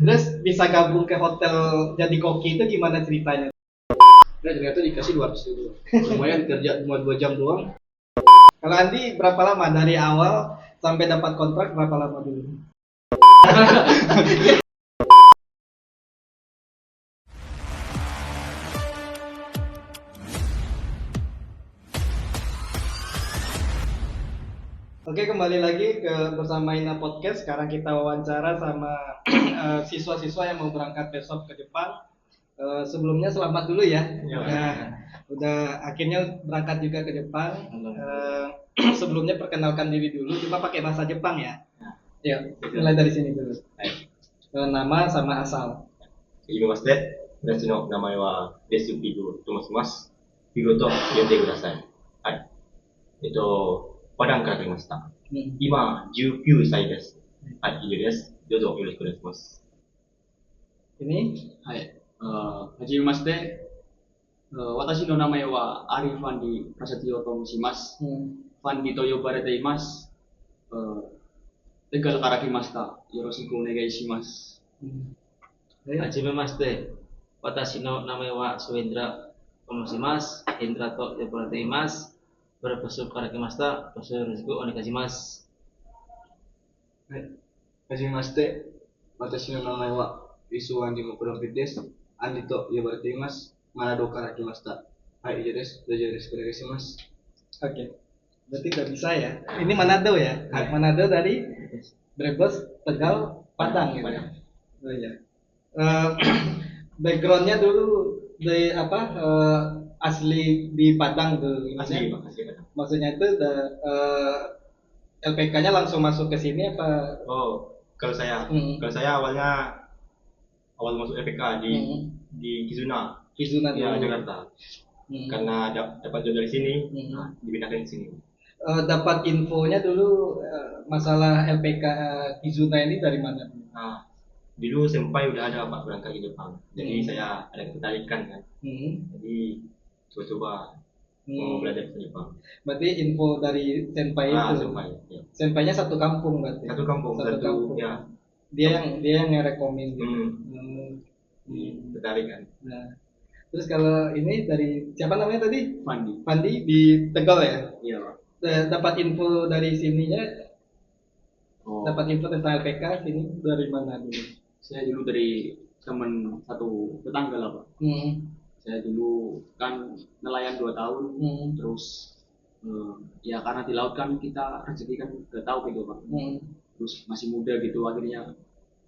Terus bisa gabung ke hotel jadi koki itu gimana ceritanya? Nah, ternyata dikasih 200.000. Lumayan kerja cuma 2 jam doang. Kalau Andi berapa lama dari awal sampai dapat kontrak berapa lama dulu? Oke, kembali lagi ke bersama Ina Podcast. Sekarang kita wawancara sama siswa-siswa yang mau berangkat besok ke Jepang. Sebelumnya selamat dulu ya. Udah akhirnya berangkat juga ke Jepang. Sebelumnya perkenalkan diri dulu, cuma pakai bahasa Jepang ya. Ya, mulai dari sini dulu. Nama sama asal. はじめまして。私の名前はデスピグと申します。ピグと呼んでください。はい。パダンから来ました。今、19歳です。はい、以上です。どうぞよろしくお願いします。Ini はい。はじめまして。私の名前はアリファンディ・プラサティオと申します。ファンディと呼ばれています。テガルから来ました。よろしくお願いします。はじめまして。私の名前はスウェンドラと申します。エンドラと呼ばれています。Berpesukから来ました。どうぞよろしくお願いします。はい。はじめまして。私の名前はイスワンディモプロフィットです。アンディと呼ばれています。マナドから来ました。はい、以上です。どうぞよろしくお願いします。Oke. Berarti udah bisa ya. Ini Manado ya. Manado dari Brebes, Tegal, Padang gitu. Oh iya. Backgroundnya dulu dari apa? Asli di Padang tuh. Asli. Maksudnya itu LPK-nya langsung masuk ke sini apa? Oh, kalau saya awal masuk FPK di Kizuna. Kizuna ya, dulu. Jakarta. Karena dapat job dari sini, dipindahkan ke sini. Dapat infonya dulu masalah LPK Kizuna ini dari mana? Nah, dulu senpai udah ada Pak berangkat ke Jepang. Jadi saya ada ketertarikan kan. Jadi coba-coba mau belajar bahasa Jepang. Berarti info dari senpai itu. Senpai. Ya. Senpainya satu kampung berarti. Satu kampung. Ya. Dia yang ngerekomen gitu. Tertarik kan. Nah, terus kalau ini dari siapa namanya tadi? Fandi. Fandi di Tegal ya? Iya, Pak. Dapat info dari sininya. Oh. Dapat info tentang LPK sini dari mana dulu? Saya dulu dari teman satu tetangga lah, Pak. Saya dulu kan nelayan 2 tahun, terus ya karena di laut kan kita rezeki kan gak tahu gitu, Pak. Terus masih muda gitu, akhirnya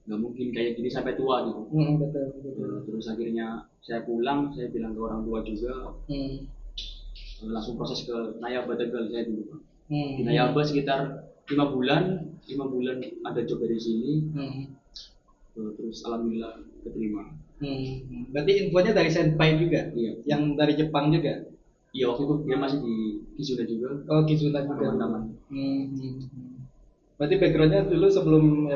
nggak mungkin kayak gini sampai tua gitu. Betul. Terus akhirnya saya pulang, saya bilang ke orang tua juga, langsung proses ke Nayaba Tegal saya dulu, Pak. Di Nayaba sekitar 5 bulan ada job dari sini. Terus alhamdulillah keterima. Berarti infonya dari senpai juga? Iya. Yang dari Jepang juga? Iya, waktu itu dia masih di Kizuna juga. Oh, Kizuna juga. Teman-teman. Berarti backgroundnya dulu sebelum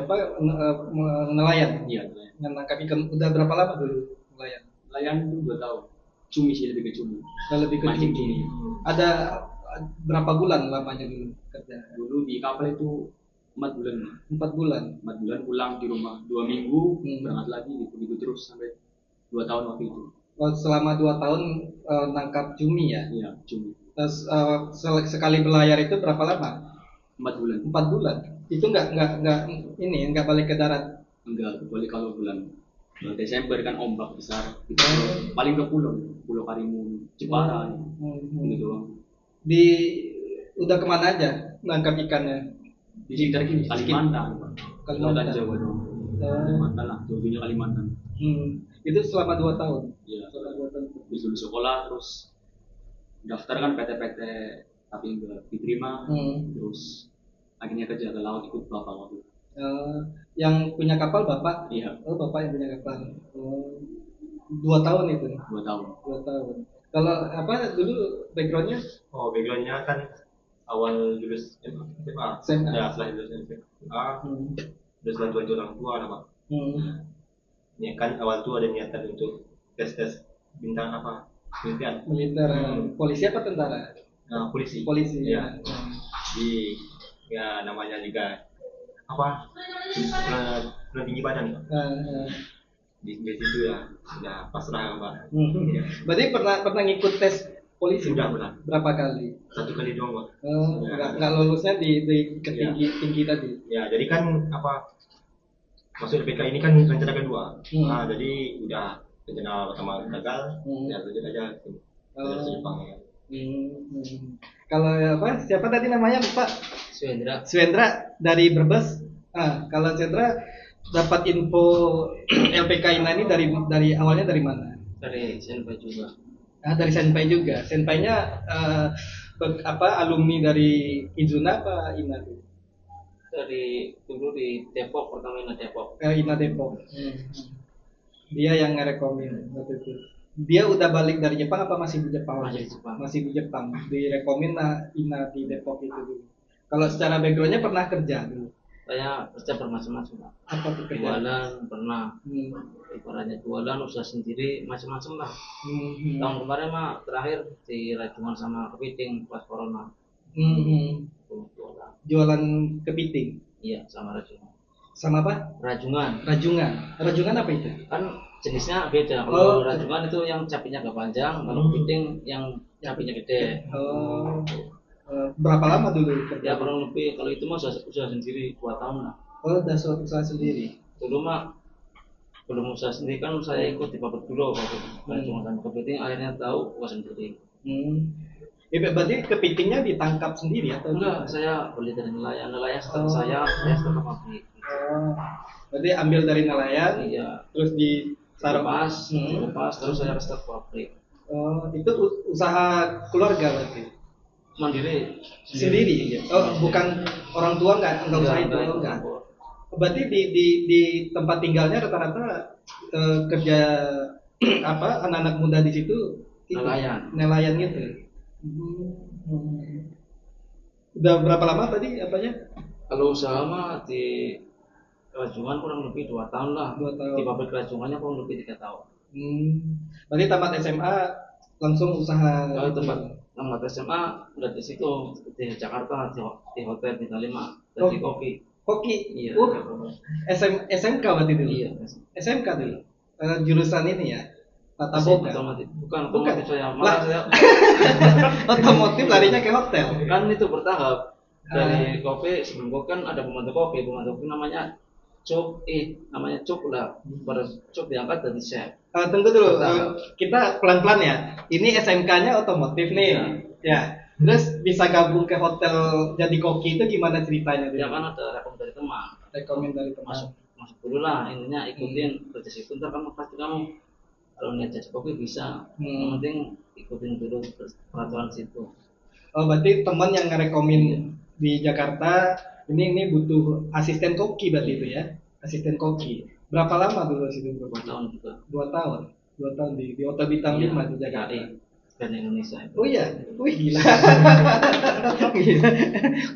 nelayan? Iya. Menangkap ikan. Udah berapa lama dulu nelayan? Nelayan itu 2 tahun. Cumi sih, lebih ke cumi. Lebih ke mancing cumi. cumi. Ada berapa bulan lamanya dulu kerja? Dulu di kapal itu 4 bulan. 4 bulan. 4 bulan pulang di rumah 2 minggu, berangkat lagi gitu terus sampai 2 tahun waktu itu. Selama 2 tahun nangkap cumi ya? Iya, cumi. Terus sekali berlayar itu berapa lama? 4 bulan. 4 bulan. Itu nggak balik ke darat? Enggak, kecuali kalau bulan Desember kan ombak besar. Itu paling ke Pulau Karimun, Jepara gitu doang. Udah kemana aja nangkap ikannya? Di sekitar gini, Kalimantan, Jawa doang. Kalimantan lah, jauhnya Kalimantan. Itu selama 2 tahun. Iya. Selama 2 tahun. Habis lulus sekolah terus daftar kan PT-PT tapi enggak diterima. Terus akhirnya kerja ke laut ikut bapak waktu. Yang punya kapal bapak? Iya. Oh, bapak yang punya kapal. 2 tahun itu. 2 tahun. 2 tahun. Kalau apa dulu backgroundnya? Oh, backgroundnya kan awal lulus SMA. Ya, setelah lulus SMA, terus bantu orang tua lah, Pak. Ya kan awal tuh ada niatan untuk tes bintang apa? Militer. Polisi apa tentara? Polisi. Ya. Ya namanya juga apa? tinggi badan Pak. Di situ ya sudah pasrah Pak. Ya. Berarti pernah ngikut tes polisi? Sudah pernah. Berapa kali? 1 kali doang Pak. Nggak lolusnya di tinggi tadi. Ya, jadi kan masuk PK ini kan rencana kedua. Nah, jadi udah rencana pertama gagal, ya lanjut aja ke Jepang ya. Kalau siapa tadi namanya Pak? Suendra dari Brebes. Kalau Suendra dapat info LPK INA ini dari awalnya dari mana? Dari senpai juga. Dari senpai juga. Senpainya alumni dari Izuna apa INA tuh? Dari dulu di Depok, pertama INA Depok. INA Depok. Dia yang ngerekomen waktu itu. Dia udah balik dari Jepang apa masih di Jepang? Masih di Jepang. Direkomen INA di Depok itu dulu. Kalau secara backgroundnya pernah kerja dulu? Saya kerja bermacam-macam. Apa tuh kerja? Jualan pernah. Ibaratnya jualan, usaha sendiri, macam-macam lah. Tahun kemarin mah terakhir di rajungan sama kepiting pas corona. Jualan kepiting? Iya, sama rajungan. Sama apa? Rajungan. Rajungan apa itu? Kan jenisnya beda. Kalau rajungan itu yang capinya agak panjang, kalau kepiting yang capinya gede. Berapa lama dulu kerja? Ya kurang lebih kalau itu mah usaha sendiri 2 tahun lah. Udah usaha sendiri. Dulu mah belum usaha sendiri kan saya ikut di pabrik dulu rajungan sama kepiting, akhirnya tahu usaha sendiri. Berarti kepitingnya ditangkap sendiri atau enggak? Saya beli dari nelayan setelah saya setelah ke pabrik. Berarti ambil dari nelayan, iya. Terus ditaruh dilepas, terus saya ke pabrik. Itu usaha keluarga berarti? Mandiri. Sendiri? Bukan orang tua nggak usaha itu? Enggak. Berarti di tempat tinggalnya rata-rata kerja anak-anak muda di situ? Nelayan gitu. Udah berapa lama tadi apanya? Kalau usaha mah di rajungan kurang lebih 2 tahun lah. 2 tahun. Di pabrik rajungannya kurang lebih 3 tahun. Berarti tamat SMA langsung usaha? Tamat SMA udah di situ di Jakarta di hotel bintang 5 dan di kopi. Koki? Iya. SMK berarti dulu? Iya. SMK dulu? Jurusan ini ya? Tata boga? Bukan otomotif saya. Malah saya otomotif larinya ke hotel? Kan itu bertahap. Dari kopi, sebelum kopi kan ada pembantu kopi namanya cuk lah. Pada cuk diangkat dari chef. Tunggu dulu, kita pelan-pelan ya. Ini SMK-nya otomotif nih. Ya. Terus bisa gabung ke hotel jadi koki itu gimana ceritanya? Ya kan ada rekomend dari teman. Masuk dulu lah, intinya ikutin kerja situ. Ntar pasti kamu kalau niat jadi koki bisa. Yang penting ikutin dulu peraturan situ. Berarti teman yang ngerekomen di Jakarta ini butuh asisten koki berarti itu ya? Asisten koki. Berapa lama dulu situ? 2 tahun juga. 2 tahun. 2 tahun di Hotel Bintang 5 di Jakarta. Dan Indonesia. Oh iya, wih gila.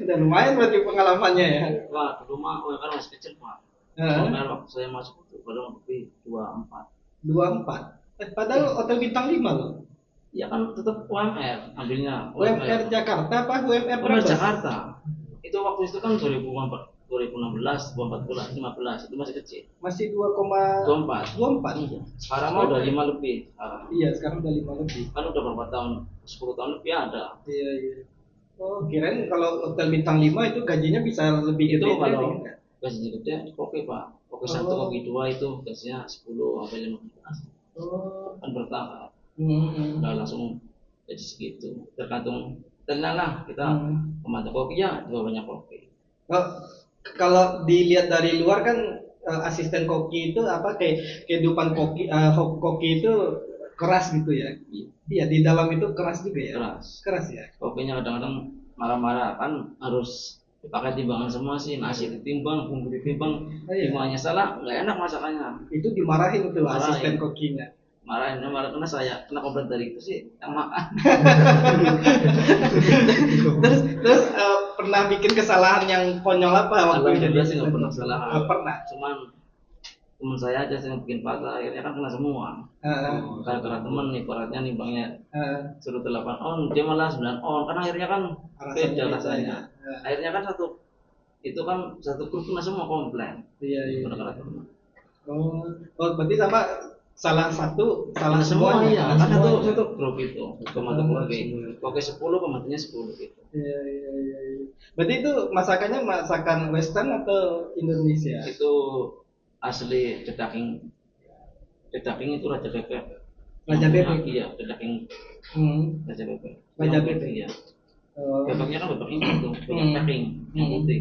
Udah lumayan berarti pengalamannya ya. Wah, dulu mah kan masih kecil Pak. Waktu saya masuk itu baru lebih 24. 24. Padahal Hotel Bintang 5 loh. Ya kan tetap UMR ambilnya. UMR Jakarta apa UMR Brebes? Jakarta. Itu waktu itu kan 2016, 2014, 15 itu masih kecil. Masih 2,24. 24. Iya. Sekarang mah udah 5 lebih sekarang. Iya, sekarang udah 5 lebih. Kan udah berapa tahun? 10 tahun lebih ada. Iya. Kirain kalau Hotel Bintang 5 itu gajinya bisa lebih itu gede. Kalau gajinya gede, koki Pak. Koki 1, koki 2 itu gajinya 10 sampai 15. Kan bertahap. Nggak langsung jadi segitu. Tergantung tenang lah kita memantau koki ya juga banyak koki. Kalau dilihat dari luar kan asisten koki itu kayak kehidupan koki itu keras gitu ya. Iya, di dalam itu keras juga ya. Keras ya. Kokinya kadang-kadang marah-marah kan harus dipakai timbangan semua sih, nasi ditimbang, bumbu ditimbang, timbangnya salah nggak enak masakannya. Itu dimarahin tuh asisten kokinya. Marah karena saya kena komplain dari itu sih yang makan. terus pernah bikin kesalahan yang konyol apa waktu jadi sih nggak pernah salah. Pernah. Cuman teman saya aja yang bikin patah, akhirnya kan kena semua. Karena teman nih ibaratnya nimbangnya suruh 8 on, dia malah 9 on, kan akhirnya kan beda rasanya. Akhirnya kan itu kan satu grup kena semua komplain. Iya. Kata-kata. Oh, berarti sama salah Salah semua ya, kan satu grup itu pembantu keluarga itu. Oke 10 pembantunya 10 gitu. Iya. Berarti itu masakannya masakan Western atau Indonesia? Itu asli cedaking itu Raja Bebek. Raja Bebek. Iya, cedaking Raja Bebek. Raja Bebek. Iya. Bebeknya kan bebek ini tuh, bebek packing yang putih.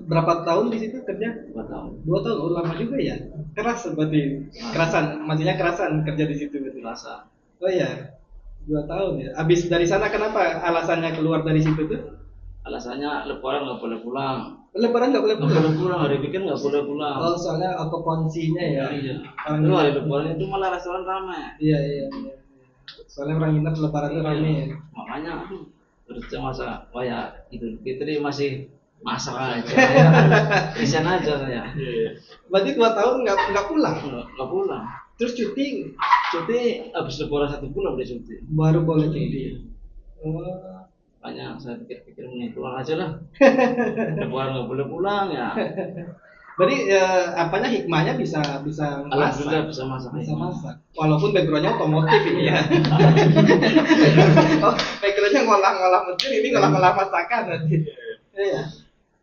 Berapa tahun di situ kerja? 2 tahun. 2 tahun, lama juga ya. Keras berarti. Maksudnya kerasan kerja di situ berarti. Rasa. Oh iya. 2 tahun ya. Abis dari sana kenapa alasannya keluar dari situ tuh? Alasannya lebaran nggak boleh pulang. Lebaran nggak boleh pulang? Nggak boleh pulang, hari weekend nggak boleh pulang. Oh, soalnya okupansinya ya. Iya. Lu hari lebaran itu malah restoran ramai. Iya. Soalnya orang nginep lebaran itu ramai ya. Makanya kerja masa Idul Fitri masih masak aja ya. Resign aja saya. Berarti 2 tahun nggak pulang? Nggak pulang. Terus cuti Habis lebaran 1 bulan udah cuti. baru boleh cuti. Oh. Makanya saya pikir nih pulang aja lah. Lebaran nggak boleh pulang ya. Berarti apanya hikmahnya bisa Alhamdulillah bisa masak. Walaupun backgroundnya otomotif ini ya. Oh, backgroundnya ngolah mesin, ini ngolah masakan nanti. Iya.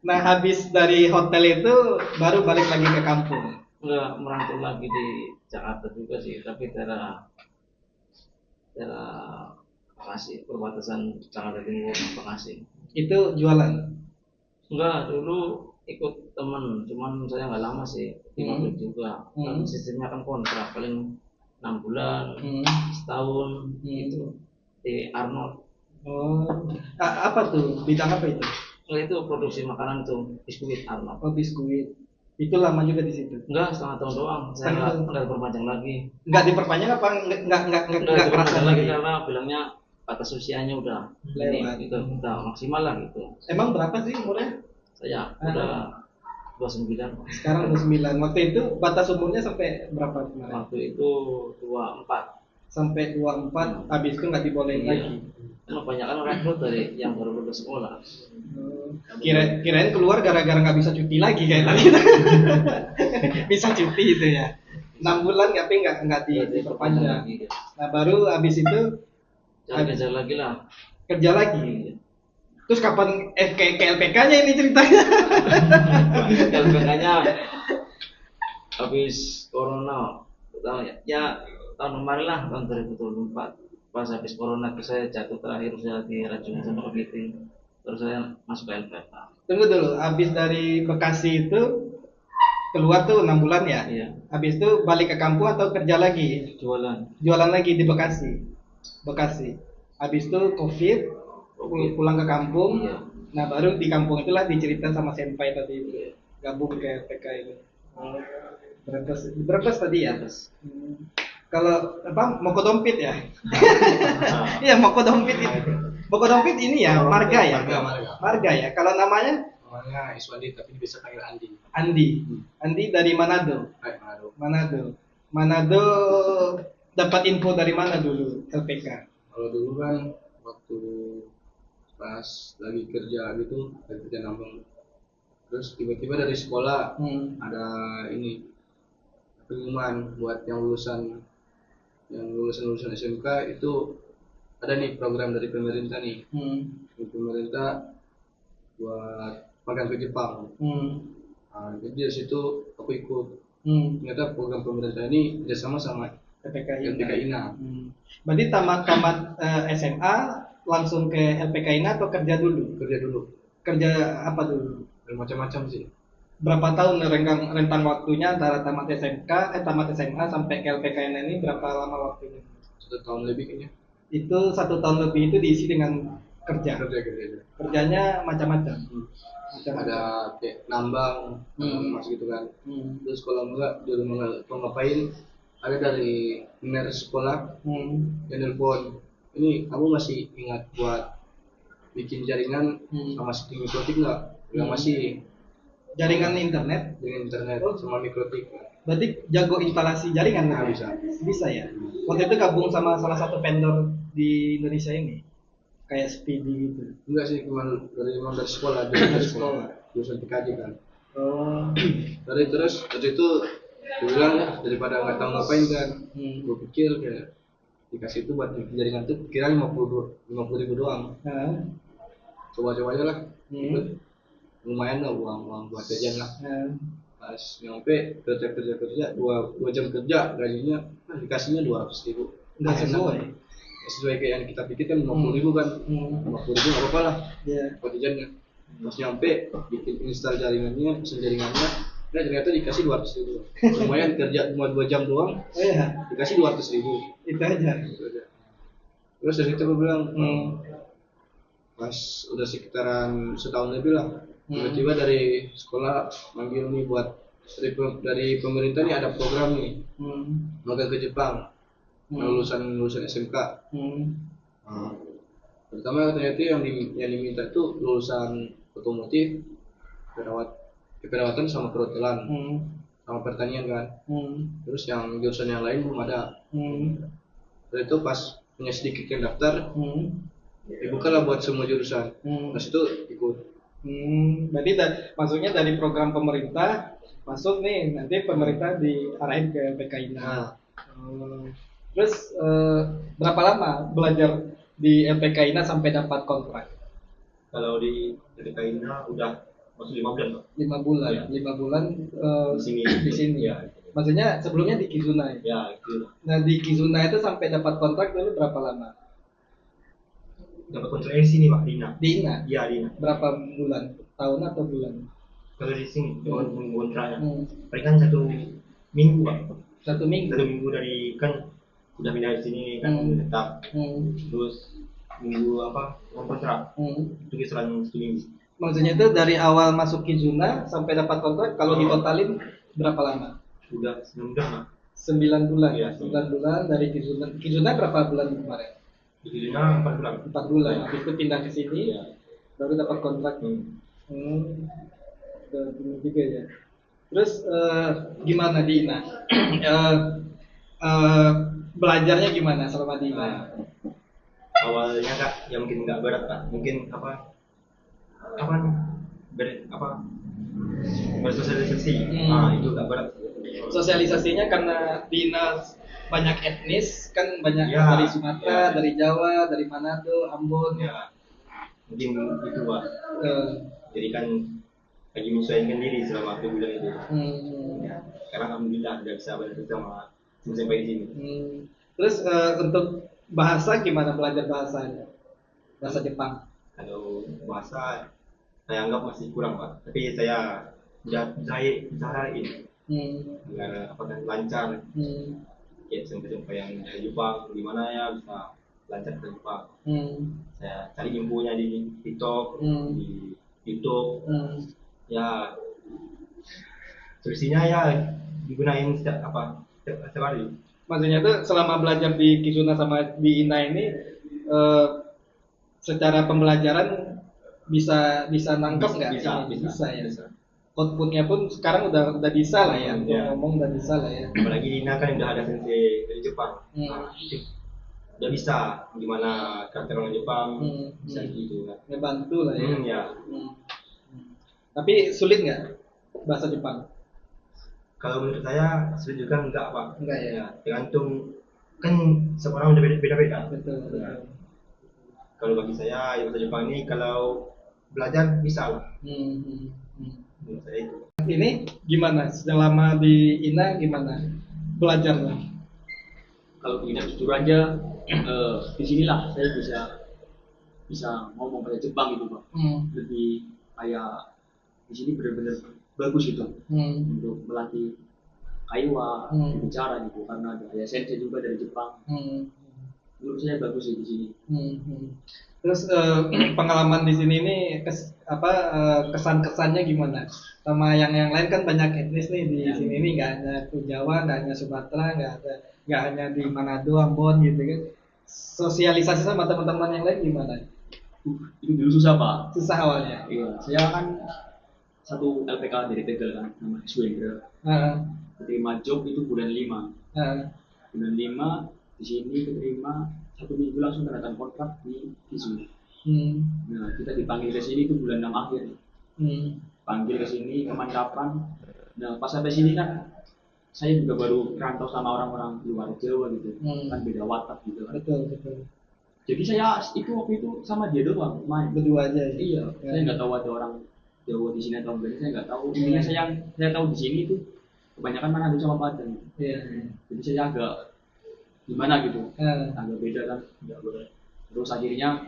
Nah, habis dari hotel itu baru balik lagi ke kampung. Enggak, merantau lagi di Jakarta juga sih, tapi daerah Bekasi, perbatasan Jakarta Timur Bekasi. Itu jualan? Enggak, dulu ikut temen, cuman saya nggak lama sih, 5 bulan juga. Dan sistemnya kan kontrak, paling 6 bulan, setahun gitu di Arnold. Oh, apa tuh? Bidang apa itu? Itu produksi makanan tuh, biskuit Arnold. Oh, biskuit. Itu lama juga di situ? Enggak, setengah tahun doang. Saya nggak diperpanjang lagi. Nggak diperpanjang apa? Nggak kerasa lagi? Karena bilangnya batas usianya udah lewat. Gitu, udah maksimal lah gitu. Emang berapa sih umurnya? Saya udah 29. Sekarang 29. Waktu itu batas umurnya sampai berapa kemarin? Waktu itu 24. Sampai 24, habis itu nggak dibolehin lagi. Kan banyak kan rekrut dari yang baru lulus sekolah. Kirain keluar gara-gara nggak bisa cuti lagi kayak tadi. Bisa cuti itu ya. 6 bulan tapi nggak diperpanjang. Nah baru habis itu kerja lagi lah. Kerja lagi. Terus kapan ke LPK-nya ini ceritanya? LPK-nya habis corona. Ya tahun kemarin lah, tahun 2024. Pas habis corona saya jatuh terakhir, saya diracun sama kepiting. Terus saya masuk ke LPK. Tunggu dulu, habis dari Bekasi itu keluar tuh 6 bulan ya? Iya. Habis itu balik ke kampung atau kerja lagi? Jualan lagi di Bekasi. Habis itu COVID. Pulang ke kampung. Iya. Nah baru di kampung itulah diceritakan sama senpai tadi gabung ke LPK ini. Brebes tadi ya? Kalau apa Moko Dompit ya? Iya Moko Dompit itu. Moko Dompit ini ya marga ya? Marga ya. Kalau namanya Iswandi tapi bisa panggil Andi. Andi dari Manado. Manado dapat info dari mana dulu LPK? Kalau dulu kan waktu pas lagi kerja gitu, kerja nambang, terus tiba-tiba dari sekolah ada ini pengumuman buat yang lulusan SMK itu ada nih program dari pemerintah nih. Pemerintah buat magang ke Jepang. Nah, jadi dari situ aku ikut. Ternyata program pemerintah ini kerjasama sama LPK INA. Berarti tamat SMA langsung ke LPK INA atau kerja dulu? Kerja apa dulu? Macam-macam sih. Berapa tahun rentang waktunya antara tamat SMA sampai ke LPK INA ini berapa lama waktunya? 1 tahun lebih kayaknya. Itu 1 tahun lebih itu diisi dengan kerja. Kerjanya macam-macam. Ada kayak nambang, mas gitu kan. Terus kalau enggak di rumah ngapain? Ada dari sekolah yang nelpon. Ini kamu masih ingat buat bikin jaringan sama stick mikrotik nggak? Nggak masih. Jaringan internet? Jaringan internet sama mikrotik. Berarti jago instalasi jaringan? Nah, bisa ya. Waktu itu gabung sama salah satu vendor di Indonesia ini. kayak speedy gitu? Enggak sih, cuma dari sekolah, dari sekolah, jurusan TKJ kan. Oh. Dari itu gue bilang ya, daripada nggak tahu ngapain kan, gue pikir kayak dikasih itu buat jaringan tuh kira 50 ribu doang. Coba aja lah. Lumayan lah uang buat jajan lah. Pas nyampe kerja 2 jam kerja, gajinya dikasihnya 200 ribu. Nggak sesuai kayak yang kita pikir kan 50 ribu kan. 50 ribu nggak apa-apa lah buat jajannya. Pas nyampe bikin install jaringannya, pesan jaringannya, nah ternyata dikasih 200 ribu. Lumayan kerja cuma 2 jam doang. Dikasih 200 ribu. Itu aja. Terus dari situ gue bilang, pas udah sekitaran setahun lebih lah, tiba-tiba dari sekolah manggil nih buat dari pemerintah nih ada program nih, magang ke Jepang, lulusan SMK. Pertama ternyata yang diminta itu lulusan otomotif, keperawatan sama perhotelan, sama pertanian kan. Terus yang jurusan yang lain belum ada. Dari itu pas punya sedikit yang daftar, dibukalah buat semua jurusan. Pas itu ikut. Berarti maksudnya dari program pemerintah masuk nih, nanti pemerintah diarahin ke PKINA. Terus berapa lama belajar di LPKINA sampai dapat kontrak? Kalau di LPKINA udah masuk 5 bulan, Pak. 5 bulan. Ya. 5 bulan di sini. Ya. Maksudnya sebelumnya di Kizuna ya? Ya, itu. Nah di Kizuna itu sampai dapat kontrak dulu berapa lama? Dapat kontrak di sini, Pak, di INA. Di INA? Iya, di INA. Berapa bulan? Tahun atau bulan? Kalau di sini, kontraknya. Paling kan 1 minggu, Pak. 1 minggu? 1 minggu dari kan udah pindah di sini kan tetap. Terus minggu kontrak. Itu kisaran 1 minggu. Maksudnya itu dari awal masuk Kizuna sampai dapat kontrak, kalau ditotalin berapa lama? Udah 9 bulan, Pak. 9 bulan. Iya, 9 bulan dari Kizuna. Kizuna berapa bulan kemarin? Di Kizuna 4 bulan. 4 bulan. Habis itu pindah ke sini, baru dapat kontrak. Benar juga ya. Terus gimana di INA? Belajarnya gimana selama di INA? Awalnya Kak, ya mungkin nggak berat, Kak. Mungkin bersosialisasi. Itu nggak berat. Sosialisasinya karena di INA banyak etnis, kan banyak Ya, dari Sumatera, dari Jawa, dari Manado, Ambon. Ya, mungkin itu, Pak. Jadi kan lagi menyesuaikan diri selama 2 bulan itu. Ya, sekarang alhamdulillah udah bisa belajar sama sampai di sini. Terus untuk bahasa gimana, belajar bahasanya? Bahasa Jepang? Kalau bahasa saya anggap masih kurang, Pak. Tapi saya usahain agar lancar. Kayak sampai yang dari Jepang, gimana ya bisa lancar ke Jepang. Saya cari infonya di TikTok, di YouTube. Ya, solusinya ya digunain setiap hari. Maksudnya tuh selama belajar di Kizuna sama di INA ini secara pembelajaran bisa nangkep nggak? Bisa ya. Outputnya pun sekarang udah bisa lah ya. Ngomong udah bisa lah ya. Apalagi di INA kan udah ada sensei dari Jepang. Udah bisa gimana karakter orang Jepang, bisa gitu kan. Ngebantu lah ya. Ya. Tapi sulit nggak bahasa Jepang? Kalau menurut saya sulit juga enggak, Pak. Enggak ya. Tergantung kan setiap orang udah beda-beda. Betul. Kalau bagi saya bahasa Jepang ini kalau belajar bisa lah. Menurut saya itu. Ini gimana? Selama di INA gimana belajarnya? Kalau di INA jujur aja, di sinilah saya bisa ngomong bahasa Jepang gitu, Pak. Lebih kayak di sini benar-benar bagus gitu untuk melatih kaiwa, bicara gitu, karena ada sensei juga dari Jepang. Menurut saya bagus sih di sini. Terus pengalaman di sini ini kesan-kesannya gimana? Sama yang lain kan banyak etnis nih di sini nih, nggak hanya Jawa, nggak hanya Sumatera, nggak hanya di Manado, Ambon gitu kan. Sosialisasi sama teman-teman yang lain gimana? Itu dulu susah, Pak. Susah awalnya. Iya, saya kan satu LPK dari Tegal kan, nama Swendra. Terima job itu bulan 5. Bulan 5 di sini keterima 1 minggu langsung tanda tangan kontrak di Kizuna. Nah, kita dipanggil ke sini itu bulan 6 akhir. Panggil ke sini kemantapan. Nah, pas sampai sini kan saya juga baru rantau sama orang-orang luar Jawa gitu. Kan beda watak gitu kan. Betul. Jadi saya itu waktu itu sama dia doang main. Berdua aja. Iya. Saya nggak tahu ada orang Jawa di sini atau enggak. Saya nggak tahu. Intinya saya tahu di sini itu kebanyakan Manado sama Padang. Iya. Jadi saya agak gimana gitu. Agak beda kan. Terus akhirnya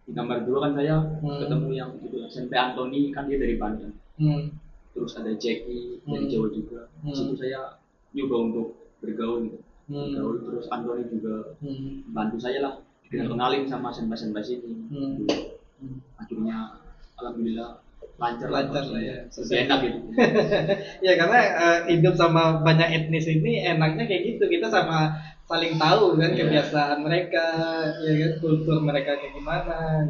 di kamar 2 kan saya ketemu yang gitu SMP Anthony, kan dia dari Bandung. Terus ada Jackie dari Jawa juga. Di situ saya nyoba untuk bergaul gitu. Terus Anthony juga bantu saya lah, kenalin sama senpai-senpai sini. Akhirnya alhamdulillah lancar lah ya. Enak gitu. Ya karena hidup sama banyak etnis ini enaknya kayak gitu, kita sama saling tahu kan kebiasaan mereka, ya kan, kultur mereka kayak gimana.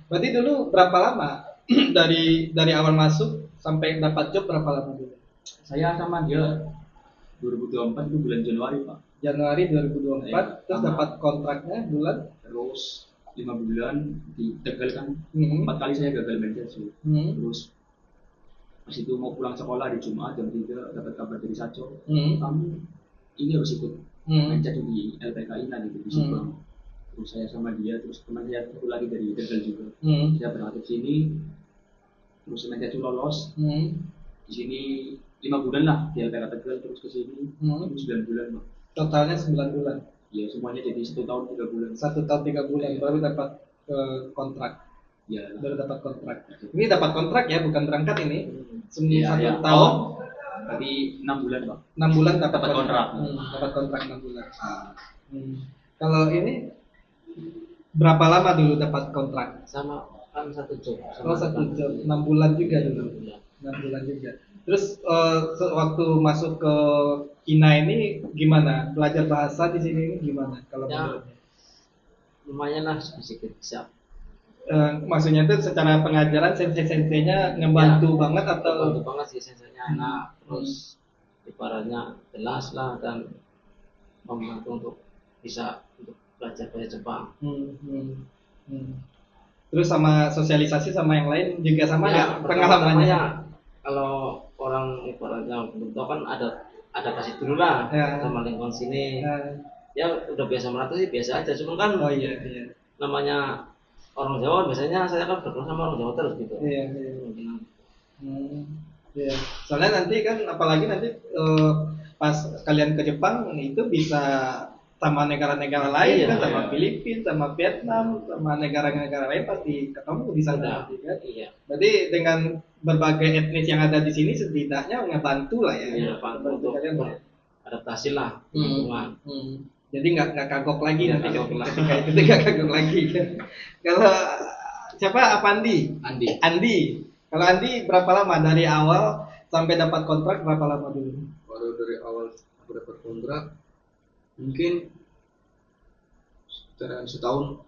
Berarti dulu berapa lama dari awal masuk sampai dapat job berapa lama dulu? Saya sama dia 2024 itu bulan Januari Pak. Januari 2024, terus dapat kontraknya bulan? Terus 5 bulan di Tegal kan, 4 kali saya gagal menjadi. Terus pas itu mau pulang sekolah di Jumat jam 3 dapat kabar dari Saco, kamu ini harus ikut menjadi di LPKI gitu di Subang. Terus saya sama dia, terus teman saya satu lagi dari Tegal juga. Saya berangkat sini, terus menjadi lolos. Di sini 5 bulan lah di LPK Tegal, terus ke sini 9 bulan Bang. Totalnya 9 bulan. Ya semuanya jadi 1 tahun 3 bulan. 1 tahun 3 bulan baru dapat kontrak. Ya. Baru dapat kontrak. Ini dapat kontrak ya, bukan berangkat ini. Ya, 1 tahun. Tadi 6 bulan Bang. 6 bulan dapat kontrak. Dapat kontrak 6 bulan. Kalau ini berapa lama dulu dapat kontrak? Sama kan 1 job. Oh 1 job, 6 bulan juga dulu. 6 bulan juga. Terus waktu masuk ke Kina ini gimana? Belajar bahasa di sini ini gimana? Kalau ya, lumayan lah sedikit bisa. Maksudnya itu secara pengajaran sensei-senseinya ngebantu banget atau? Ngebantu banget sih, senseinya enak. Terus ibaratnya jelas lah dan membantu untuk bisa untuk belajar bahasa Jepang. Terus sama sosialisasi sama yang lain juga sama ya, pengalamannya? Kalau orang ibaratnya belum tahu kan ada kasih dulu lah sama lingkungan sini. Ya udah biasa merata sih biasa aja, cuman kan namanya orang Jawa biasanya saya kan bergaul sama orang Jawa terus gitu. Iya. Soalnya nanti kan apalagi nanti pas kalian ke Jepang itu bisa sama negara-negara lain kan, sama Filipina, sama Vietnam, sama negara-negara lain pasti ketemu di sana nanti kan. Iya. Berarti dengan berbagai etnis yang ada di sini setidaknya ngebantu lah ya. Iya, bantu kalian adaptasi lah lingkungan. Jadi nggak kagok lagi nanti ketika itu nggak kagok lagi kan. Kalau siapa Andi? Kalau Andi berapa lama dari awal sampai dapat kontrak berapa lama dulu? Baru dari awal aku dapat kontrak mungkin setahun.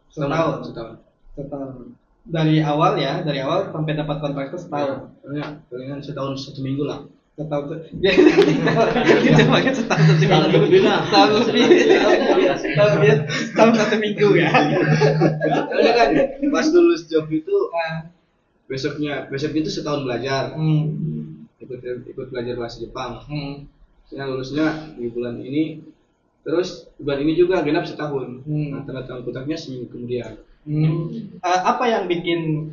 Dari awal sampai dapat kontrak itu setahun. Palingan setahun 1 minggu lah. Setahun 1 minggu ya. Karena kan pas lulus job itu besoknya itu setahun belajar. Ikut belajar bahasa Jepang. Saya lulusnya di bulan ini. Terus bulan ini juga genap setahun. Nah, tanda tangan kontraknya seminggu kemudian. Apa yang bikin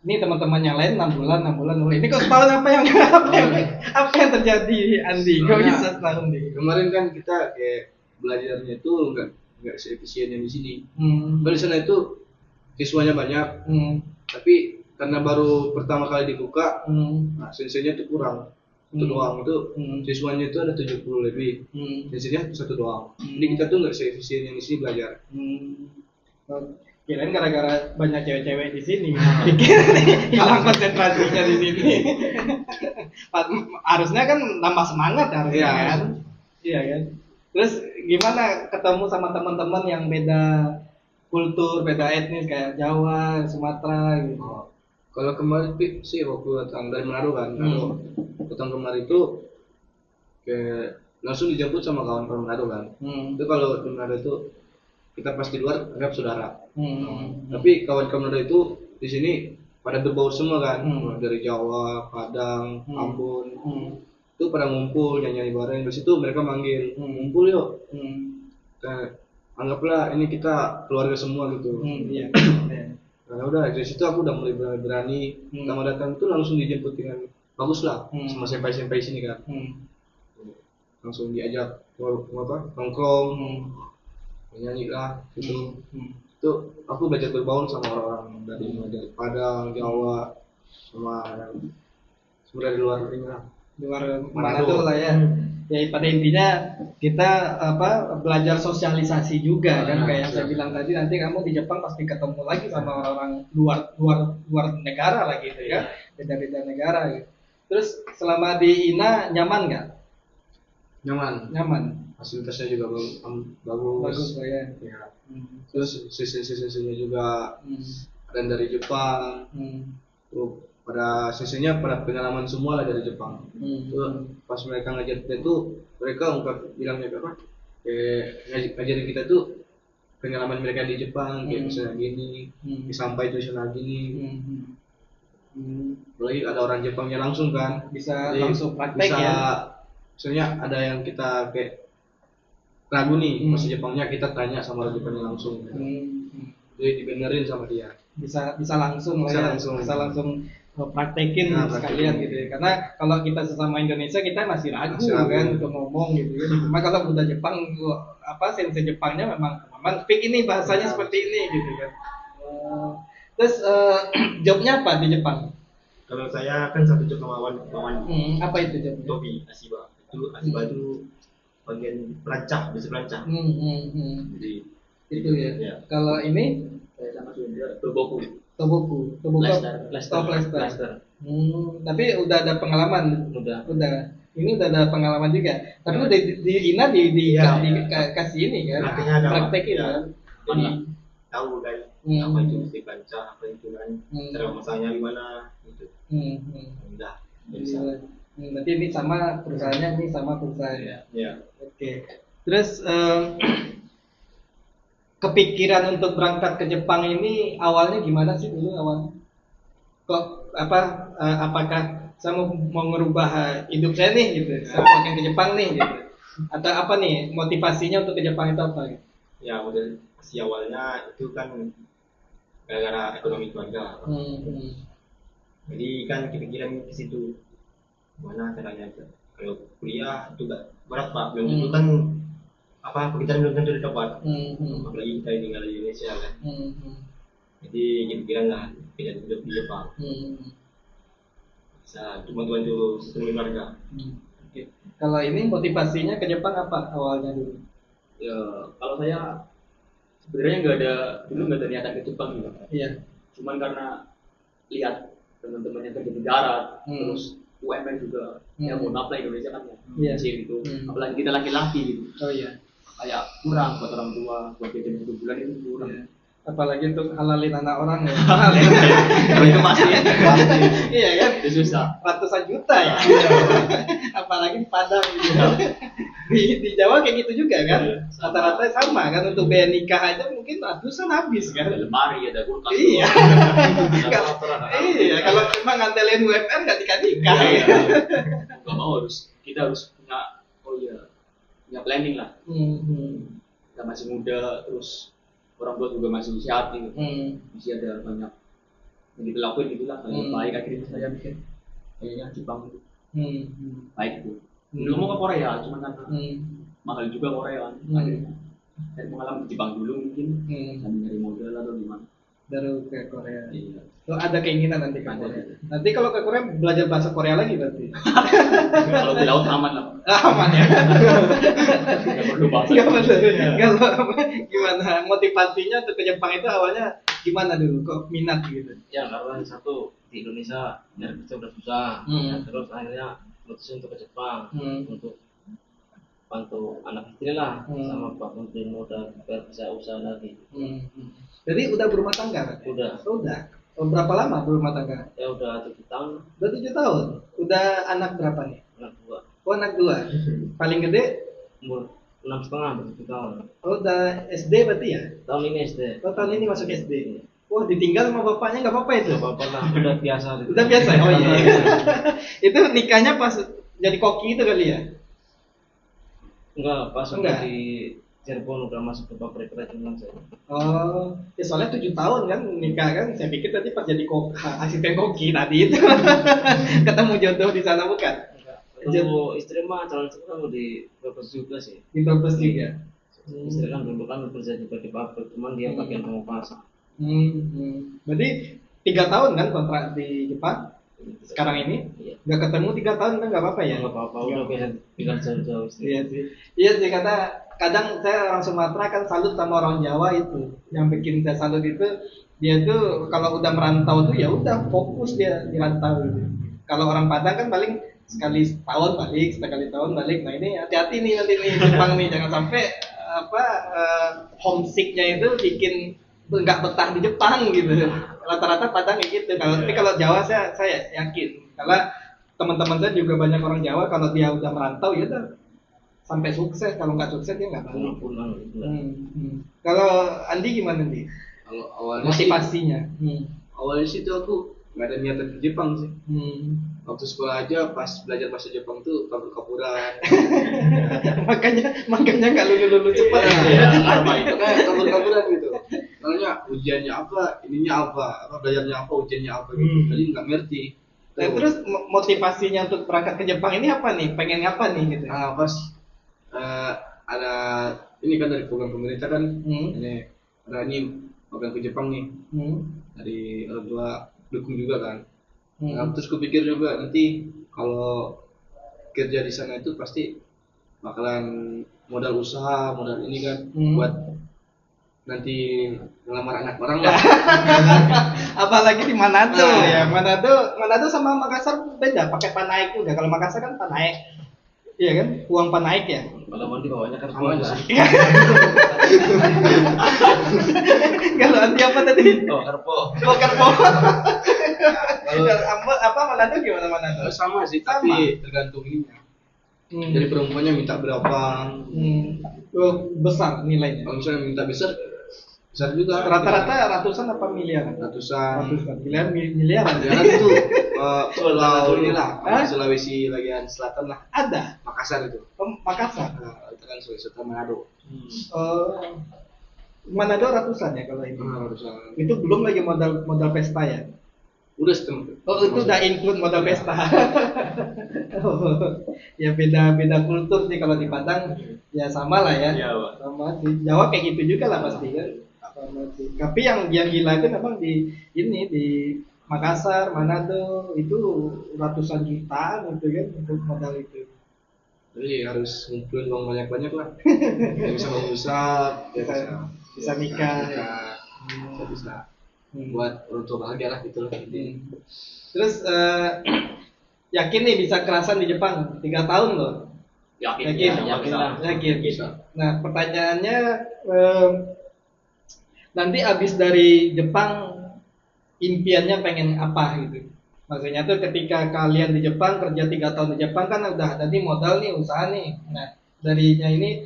ini teman-teman yang lain 6 bulan. Ini kok setahun apa yang terjadi Andi? Kok bisa setahun nih? Kemarin kan kita kayak belajarnya itu enggak seefisien yang di sini. Di sana itu siswanya banyak. Tapi karena baru pertama kali dibuka, nah, senseinya itu kurang. Satu doang itu siswanya itu ada 70 lebih. Senseinya 1 doang. Jadi kita tuh enggak seefisien yang di sini belajar. Kirain gara-gara banyak cewek-cewek di sini, hilang konsentrasinya di sini. Harusnya kan nambah semangat harusnya kan. Iya kan. Terus gimana ketemu sama teman-teman yang beda kultur, beda etnis kayak Jawa, Sumatera gitu? Kalau kemarin sih waktu datang dari Manado kan, kalau datang kemarin itu kayak langsung dijemput sama kawan-kawan Manado kan. Itu kalau di Manado itu kita pas di luar anggap saudara. Tapi kawan-kawan itu di sini pada berbaur semua kan, dari Jawa, Padang, Ambon, itu pada ngumpul nyanyi bareng. Di situ mereka manggil, ngumpul yuk. Anggaplah ini kita keluarga semua gitu. Iya. Nah udah dari situ aku udah mulai berani. Pertama datang itu langsung dijemput dengan bagus lah sama senpai-senpai sini kan. Langsung diajak nongkrong, nyanyi lah gitu. Itu aku belajar berbaur sama orang-orang dari Padang, Jawa, sama dari luar Manado lah ya. Ya pada intinya kita belajar sosialisasi juga kan, kayak yang saya bilang tadi, nanti kamu di Jepang pasti ketemu lagi sama orang-orang luar negara lagi gitu ya, beda-beda negara gitu. Terus selama di INA nyaman nggak? Nyaman. Fasilitasnya juga bagus Pak ya. Terus sisi-sisinya juga ada dari Jepang. Tuh pada sisinya pada pengalaman semua lah dari Jepang. Pas mereka ngajar kita tuh mereka bilangnya apa? Ngajarin kita tuh pengalaman mereka di Jepang, kayak misalnya gini, disampaikan tulisan gini. Apalagi ada orang Jepangnya langsung kan, bisa langsung praktek ya. Misalnya ada yang kita kayak ragu nih bahasa Jepangnya, kita tanya sama orang Jepangnya langsung. Jadi dibenerin sama dia. Bisa langsung lah ya. Bisa langsung praktekin sekalian gitu ya. Karena kalau kita sesama Indonesia kita masih ragu kan untuk ngomong gitu ya. Cuma kalau udah Jepang, sensei Jepangnya memang speak ini bahasanya seperti ini gitu kan. Terus jobnya apa di Jepang? Kalau saya kan satu job sama kawan. Apa itu jobnya? Tobi Asiba. Asiba itu bagian pelancah, bisa pelancah. Jadi itu ya. Kalau ini saya sama Sundra Toboku Plaster. Tapi udah ada pengalaman. Udah. Ini udah ada pengalaman juga. Tapi udah di INA kasih ini kan. Praktekin kan. Jadi tahu guys apa itu mesti baca, apa itu kan cara masanya gimana gitu. Udah. Berarti ini sama perusahaannya, ini sama perusahaan. Ya. Oke. Terus kepikiran untuk berangkat ke Jepang ini awalnya gimana sih dulu awalnya? Kok apakah saya mau ngerubah hidup saya nih gitu? Saya mau ke Jepang nih gitu. Atau apa nih motivasinya untuk ke Jepang itu apa gitu? Ya udah si awalnya itu kan gara-gara ekonomi keluarga. Jadi kan kepikiran ke situ. Gimana caranya kalau kuliah itu berat Pak, belum tentu kan pekerjaan belum tentu dapat, apalagi kita tinggal di Indonesia kan. Jadi kepikiran lah kerja di Jepang, bisa untuk bantu sistem keluarga. Kalau ini motivasinya ke Jepang apa awalnya dulu? Ya kalau saya sebenarnya nggak ada niatan ke Jepang juga. Iya. Cuman karena lihat teman-teman yang kerja di darat, terus UMR juga, ya mohon maaf lah Indonesia kan ya, gitu. Apalagi kita laki-laki gitu. Oh iya. Kayak kurang buat orang tua, buat jajan 1 bulan itu kurang. Apalagi untuk halalin anak orang ya. Itu masih. Iya kan? Itu susah. Ratusan juta ya. Apalagi di Padang gitu. Di Jawa kayak gitu juga kan. Rata-rata sama kan, untuk biaya nikah aja mungkin ratusan habis kan. Ada lemari, ada kulkas. Iya. Iya, kalau memang ngandelin UMR nggak nikah. Gak mau kita harus punya planning lah. Kita masih muda, terus orang tua juga masih sehat gitu. Masih ada banyak yang dilakuin gitulah. Baik akhirnya saya mikir kayaknya Jepang itu baik tuh. Dulu mau ke Korea, cuma karena mahal juga Korea. Akhirnya dari pengalaman di Jepang dulu mungkin sambil nyari modal atau gimana. Baru ke Korea. Iya. So, ada keinginan nanti ke Korea. Nanti kalau ke Korea belajar bahasa Korea lagi berarti. Kalau di laut aman lah. Aman ya. Nggak perlu bahasa. Kalau gimana motivasinya untuk ke Jepang itu awalnya gimana dulu? Kok minat gitu? Ya karena satu di Indonesia nyari kerja udah susah. Terus akhirnya mutusin untuk ke Jepang untuk bantu anak istri lah sama Pak Menteri modal biar bisa usaha lagi. Jadi udah berumah tangga kan? Udah. Berapa lama berumah tangga? Ya udah 7 tahun. Udah 7 tahun. Udah anak berapa nih? Anak 2. Oh anak 2. Paling gede? Umur 6,5 berarti tahun. Oh, udah SD berarti ya? Tahun ini SD. Oh, tahun ini masuk SD. Wah, ditinggal sama bapaknya nggak apa-apa itu? Gak apa-apa lah, udah biasa. Udah biasa, oh iya. Itu nikahnya pas jadi koki itu kali ya? Enggak, pas Enggak. udah di Cirebon udah masuk ke pabrik kerajinan saya. Oh, ya soalnya 7 tahun kan nikah kan. Saya pikir tadi pas jadi asisten koki tadi itu ketemu jodoh di sana bukan? Ketemu istri mah calon istri kan di Brebes juga sih. Di Brebes juga. Istri kan dulu kan kerja juga di pabrik, cuman dia bagian pengupasan. Berarti 3 tahun kan kontrak di Jepang sekarang ini? Iya. Nggak ketemu 3 tahun kan nggak apa-apa ya? Nggak apa-apa, udah bisa tinggal jauh-jauh. Iya sih. Iya sih, kata kadang saya orang Sumatera kan salut sama orang Jawa itu. Yang bikin saya salut itu dia tuh kalau udah merantau tuh ya udah fokus dia di rantau gitu. Kalau orang Padang kan paling sekali tahun balik, sekali tahun balik. Nah ini hati-hati nih nanti nih Jepang nih, jangan sampai homesicknya itu bikin nggak betah di Jepang gitu. Rata-rata Padang kayak gitu. Tapi kalau Jawa saya yakin, karena teman-teman saya juga banyak orang Jawa kalau dia udah merantau ya udah sampai sukses. Kalau nggak sukses dia nggak balik. Pulang. Kalau Andi gimana nih? Kalau awalnya Motivasinya? awalnya sih tuh aku nggak ada niatan ke Jepang sih. Waktu sekolah aja pas belajar bahasa Jepang tuh kabur-kaburan. makanya nggak lulu cepat. Apa itu kayak kabur-kaburan gitu. Soalnya ujiannya apa, ininya apa belajarnya apa, ujiannya apa gitu. Jadi nggak ngerti. Nah, terus motivasinya untuk berangkat ke Jepang ini apa nih? Pengen apa nih gitu? Nah, pas ada ini kan dari program pemerintah kan, ini ada ini program ke Jepang nih, dari orang tua dukung juga kan. Nah, terus kupikir juga nanti kalau kerja di sana itu pasti bakalan modal usaha, modal ini kan buat nanti ngelamar anak orang lah. Apalagi di Manado ya. Manado sama Makassar beda, pakai panaik juga. Kalau Makassar kan panaik. Iya kan? Uang panaik ya. Kalau mandi bawanya kan Sama aja sih. Kalau Andi apa tadi? karpo. Oh, karpo. Kalau apa Manado gimana Manado? Sama sih, tapi tergantung ininya. Jadi perempuannya minta berapa? Oh, besar nilainya. Kalau misalnya minta besar juga. Rata-rata ratusan apa miliaran? Ratusan. Miliaran. Miliaran itu pulau inilah, Sulawesi bagian selatan lah. Ada. Makassar itu. Makassar. Nah, itu kan Sulawesi Selatan Manado. Manado ratusan ya kalau ini. Ratusan. Itu belum lagi modal pesta ya. Udah setengah. Oh, itu udah include modal pesta. Ya beda kultur sih kalau di Padang ya sama lah ya. Iya, Pak. Sama di Jawa kayak gitu juga lah pasti kan. Sama sih. Tapi yang gila itu memang di Makassar, Manado itu ratusan jutaan gitu kan untuk modal itu. Jadi harus ngumpulin uang banyak-banyak lah. Yang bisa mengusap, Bisa nikah. Bisa buat orang tua bahagia lah gitu lah. Terus yakin nih bisa kerasan di Jepang 3 tahun loh. Yakin. Bisa. Nah pertanyaannya nanti abis dari Jepang impiannya pengen apa gitu? Maksudnya tuh ketika kalian di Jepang kerja 3 tahun di Jepang kan udah ada nih modal nih usaha nih. Nah darinya ini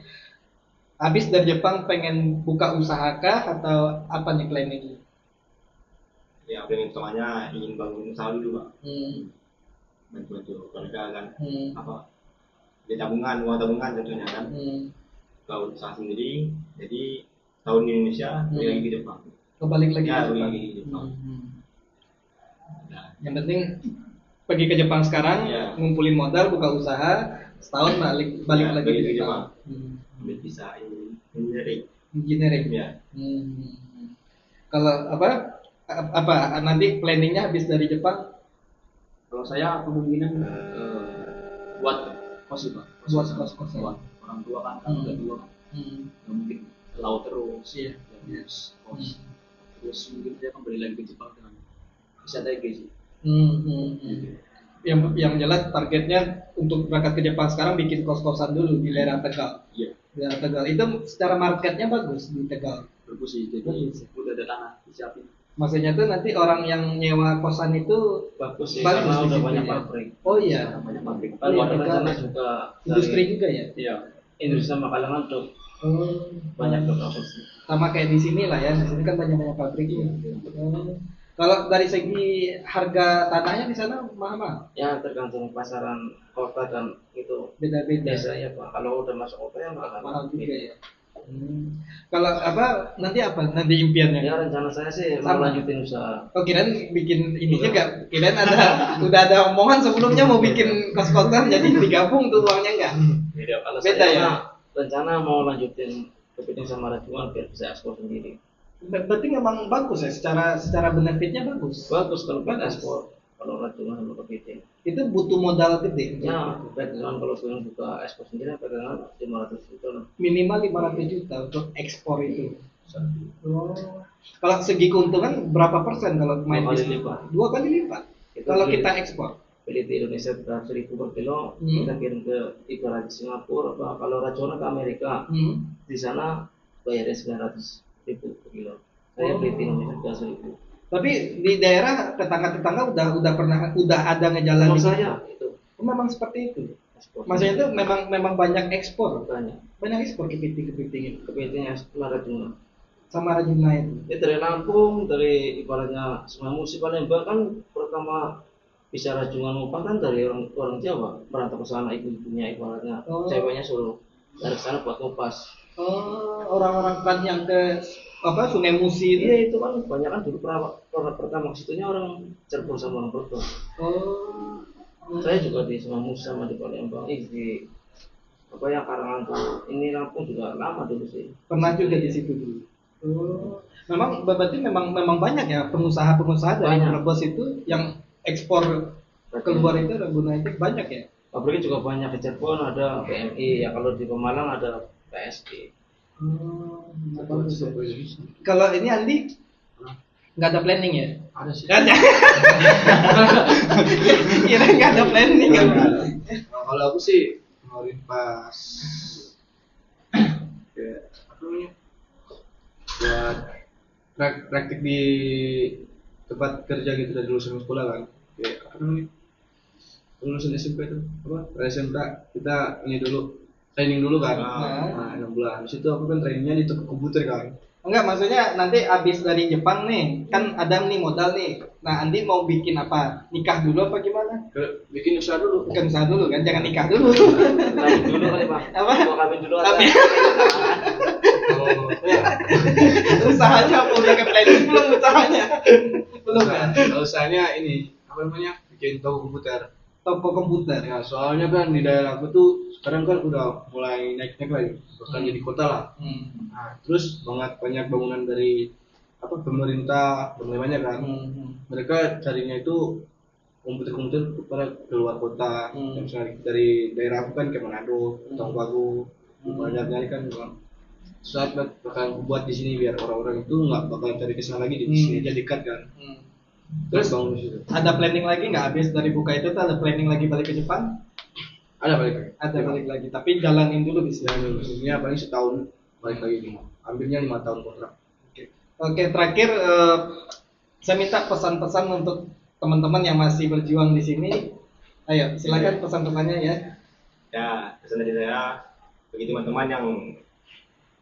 abis dari Jepang pengen buka usaha kah atau apa nih planningnya? Ya, planning utamanya ingin bangun usaha dulu, Pak. Bantu keluarga kan. Ya uang tabungan tentunya kan. Kalau usaha sendiri, jadi tahun di Indonesia, balik lagi ke Jepang. Kebalik lagi Ya, ke Jepang. lagi ke Jepang. Nah, Yang penting pergi ke Jepang sekarang, ngumpulin modal, buka usaha, setahun balik lagi ke Jepang. Biar bisa Engineering. Ya. Kalau apa nanti planningnya habis dari Jepang? Kalau saya kemungkinan buat kos sih, Pak. Buat kos. Buat orang tua kan udah tua kan. Nggak mungkin ke laut terus. Iya. Kos. Terus mungkin saya kembali lagi ke Jepang dengan wisata sih. Yang jelas targetnya untuk berangkat ke Jepang sekarang bikin kos-kosan dulu di daerah Tegal. Iya. Di daerah Tegal itu secara marketnya bagus di Tegal. Bagus sih, jadi udah ada tanah disiapin. Maksudnya tuh nanti orang yang nyewa kosan itu Bagus sih, bagus karena di udah situ banyak ya. pabrik. Oh iya. Banyak pabrik. Kan ada rencana juga Industri juga ya. Iya. industri sama kalangan tuh banyak berprofesi. Sama kayak di sini lah ya, di sini kan banyak pabriknya. Kalau dari segi harga tanahnya di sana mahal? Ya tergantung pasaran kota dan itu Beda-beda. biasanya Pak. Kalau udah masuk kota ya Mahal juga ya. Kalau apa nanti impiannya? Ya rencana saya sih mau lanjutin usaha. Oh kirain bikin ini juga, kirain udah ada omongan sebelumnya mau bikin kos-kosan jadi digabung tuh uangnya enggak? Kalau Beda saya ya? rencana mau lanjutin kepiting sama rajungan biar bisa ekspor sendiri. Berarti memang bagus ya, secara benefitnya bagus. Bagus kalau buat ekspor, kalau rajungan sama kepiting. Itu butuh modal gede. Ya, pegangan kalau pengen buka ekspor sendiri pegangan 500 juta lah. Minimal 500 juta untuk ekspor itu. Oh. Kalau segi keuntungan berapa persen kalau main 2 kali bisnis? lipat. 2 kali lipat. Kalau kita ekspor. Beli di Indonesia 100.000 per kilo, kita kirim ke ibarat Singapura, apa kalau rajungan ke Amerika, di sana bayarnya 900.000 per kilo. Saya beli di Indonesia 100.000. Tapi di daerah tetangga-tetangga udah ada ngejalanin. Kalau saya itu Memang seperti itu. ekspor. Maksudnya itu memang banyak ekspor. Banyak Ekspor kepiting itu kepiting sama rajungan. sama rajungan itu. Ini dari Lampung, dari ibaratnya Sungai Musi Palembang kan pertama bisa rajungan upah kan dari orang Jawa merantau ke sana ibu-ibunya ibaratnya ceweknya suruh dari sana buat ngupas. Orang-orang kan yang ke Sungai Musi itu. Iya itu kan banyak kan dulu pertama kesitunya orang Cirebon sama orang Bogor. Saya juga di Sungai Musi sama di Palembang di Karangan tuh ini Lampung juga lama dulu sih. Pernah juga di situ dulu. Memang berarti memang banyak ya pengusaha-pengusaha dari Brebes itu yang ekspor keluar itu Ragunan itu banyak ya. Pabriknya juga banyak di Cirebon ada PMI ya kalau di Pemalang ada PSI. Kalau ini Andi nggak ada planning ya? Ada sih. Kira nggak ada planning kan? Kalau aku sih ngelarin pas kayak apa namanya buat praktik di tempat kerja gitu dari lulusan sekolah kan kayak apa namanya lulusan SMP itu apa SMK kita ini dulu training dulu kan 6 bulan habis itu aku kan trainingnya di toko komputer kan. Enggak, maksudnya nanti abis dari Jepang nih, kan ada nih modal nih. Nah, Andi mau bikin apa? Nikah dulu apa gimana? Bikin usaha dulu. Bikin usaha dulu kan, jangan nikah dulu. Kawin dulu kali Pak. Apa? Mau kawin dulu aja. Usahanya apa udah ke planning belum usahanya? Belum kan? Usahanya ini apa namanya? Bikin toko komputer. Toko komputer. Ya, soalnya kan di daerah aku tuh sekarang kan udah mulai naik-naik lagi, bahkan jadi kota lah. Nah, terus banyak bangunan dari pemerintah, banyak kan. Mereka carinya itu komputer pada keluar kota. Misalnya dari daerah aku kan ke Manado, Tongbagu, banyak nyari kan. Saat bakal buat di sini biar orang-orang itu nggak bakal cari kesana lagi di sini aja dekat kan. Terus bangun di situ. Ada planning lagi nggak habis dari buka itu? Ada planning lagi balik ke Jepang? Ada balik lagi. Ada balik lagi, tapi jalanin dulu bisa. Ini paling setahun balik lagi nih. Ambilnya 5 tahun kontrak. Oke, terakhir saya minta pesan-pesan untuk teman-teman yang masih berjuang di sini. Ayo, silakan pesan-pesannya ya. Ya, pesan dari saya bagi teman-teman yang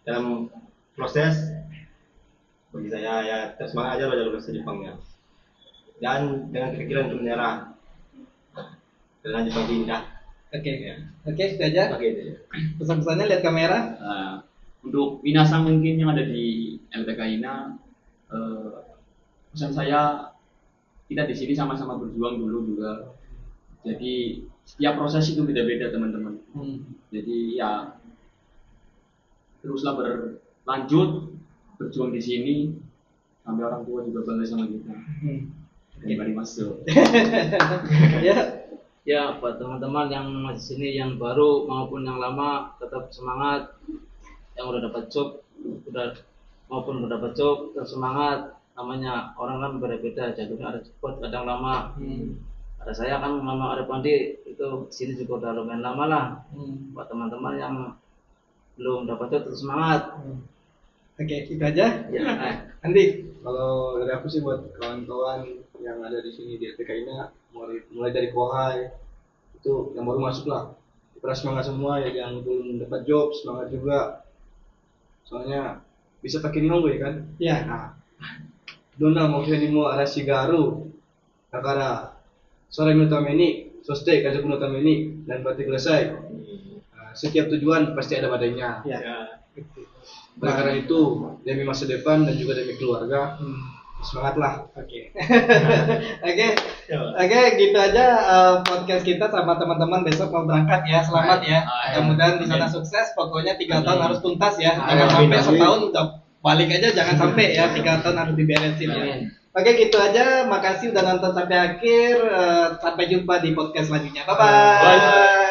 dalam proses, bagi saya ya tetap semangat aja jalur bahasa Jepangnya. Dan dengan kepikiran untuk menyerah, karena Jepang indah. Oke, itu aja. Oke, itu aja. Pesan-pesannya lihat kamera. Untuk minasa mungkin yang ada di LPK INA, pesan saya kita di sini sama-sama berjuang dulu juga. Jadi setiap proses itu beda-beda teman-teman. Jadi ya teruslah berlanjut berjuang di sini sampai orang tua juga bangga sama kita. Mari masuk. Ya buat teman-teman yang masih sini yang baru maupun yang lama tetap semangat. Yang udah dapat job maupun udah dapat job tetap semangat. Namanya orang kan berbeda, jalurnya ada cepat kadang lama. Ada saya kan lama, ada Pandi itu sini juga udah lumayan lama lah. Buat teman-teman yang belum dapat job tetap semangat. Oke, itu aja. Ya, Andi. Kalau dari aku sih buat kawan-kawan yang ada di sini di LPK INA mulai dari Kohai itu yang baru masuk lah semangat semua ya, yang belum dapat job semangat juga, soalnya bisa pakai nihongo ya kan. Iya. Nah, dona mokshoni mo arashi ga aru dakara sore no tameni soste kazoku no tameni dan batte kudasai. Setiap tujuan pasti ada badainya. Iya. Oleh karena itu demi masa depan dan juga demi keluarga, semangatlah. Oke. Oke, gitu aja podcast kita sama teman-teman. Besok mau berangkat ya, selamat ya. Mudah-mudahan di sana sukses. Pokoknya 3 tahun harus tuntas ya. Jangan sampai setahun udah balik aja, jangan sampai ya 3 tahun harus diberesin ya. Oke, gitu aja. Makasih udah nonton sampai akhir. Sampai jumpa di podcast selanjutnya. Bye bye.